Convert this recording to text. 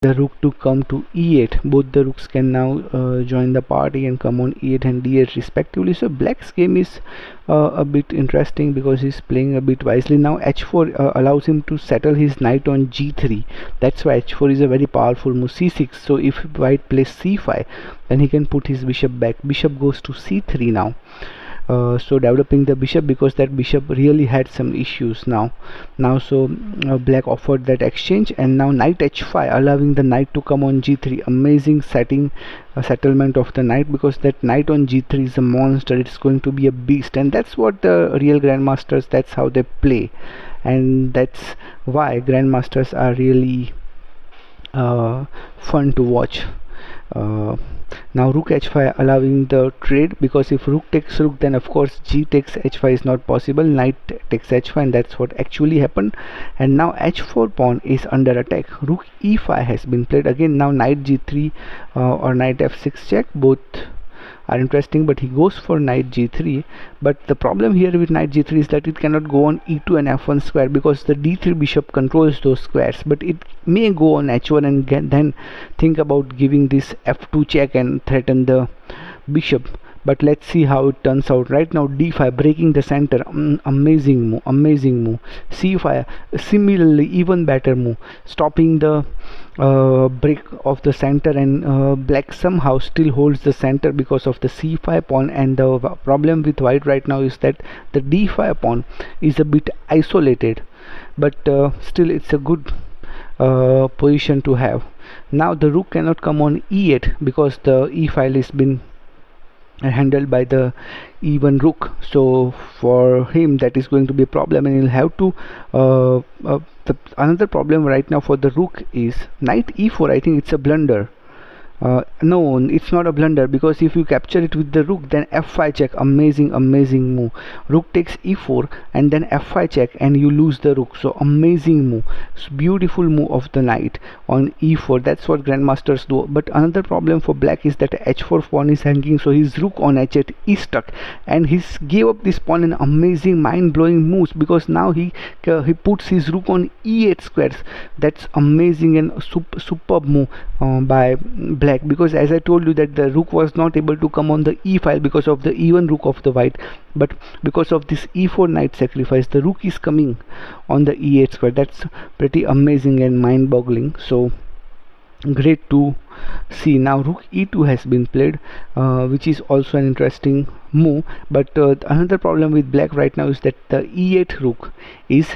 the rook to come to e8. Both the rooks can now join the party and come on e8 and d8 respectively. So black's game is a bit interesting because he's playing a bit wisely. Now h4 allows him to settle his knight on g3. That's why h4 is a very powerful move. c6, so if white plays c5, then he can put his bishop back. Bishop goes to c3 now. So developing the bishop, because that bishop really had some issues now. So black offered that exchange, and now knight h5, allowing the knight to come on g3. Amazing settlement of the knight, because that knight on g3 is a monster. It's going to be a beast, and that's what the real grandmasters, that's how they play, and that's why grandmasters are really fun to watch. Now rook h5 allowing the trade, because if rook takes rook, then of course g takes h5 is not possible. Knight takes h5, and that's what actually happened. And now h4 pawn is under attack. Rook e5 has been played again. Now knight g3 or knight f6 check, both are interesting, but he goes for knight g3. But the problem here with knight g3 is that it cannot go on e2 and f1 square, because the d3 bishop controls those squares. But it may go on h1 and then think about giving this f2 check and threaten the bishop. But let's see how it turns out. Right now d5, breaking the center. Amazing move, amazing move. c5, similarly even better move, stopping the break of the center, and black somehow still holds the center because of the c5 pawn. And the problem with white right now is that the d5 pawn is a bit isolated, but still it's a good position to have. Now the rook cannot come on e8 because the e file has been handled by the e1 rook. So for him that is going to be a problem, and he'll have to another problem right now for the rook is knight e4. I think it's a blunder. No, it's not a blunder, because if you capture it with the rook, then f5 check. Amazing move. Rook takes e4 and then f5 check, and you lose the rook. So amazing move. It's beautiful move of the knight on e4. That's what grandmasters do. But another problem for black is that h4 pawn is hanging, so his rook on h8 is stuck, and he gave up this pawn in amazing mind-blowing moves, because now he puts his rook on e8 squares. That's amazing and superb move by black, because as I told you that the rook was not able to come on the e file because of the e1 rook of the white, but because of this e4 knight sacrifice, the rook is coming on the e8 square. That's pretty amazing and mind-boggling. So great to see. Now rook e2 has been played, which is also an interesting move. But another problem with black right now is that the e8 rook is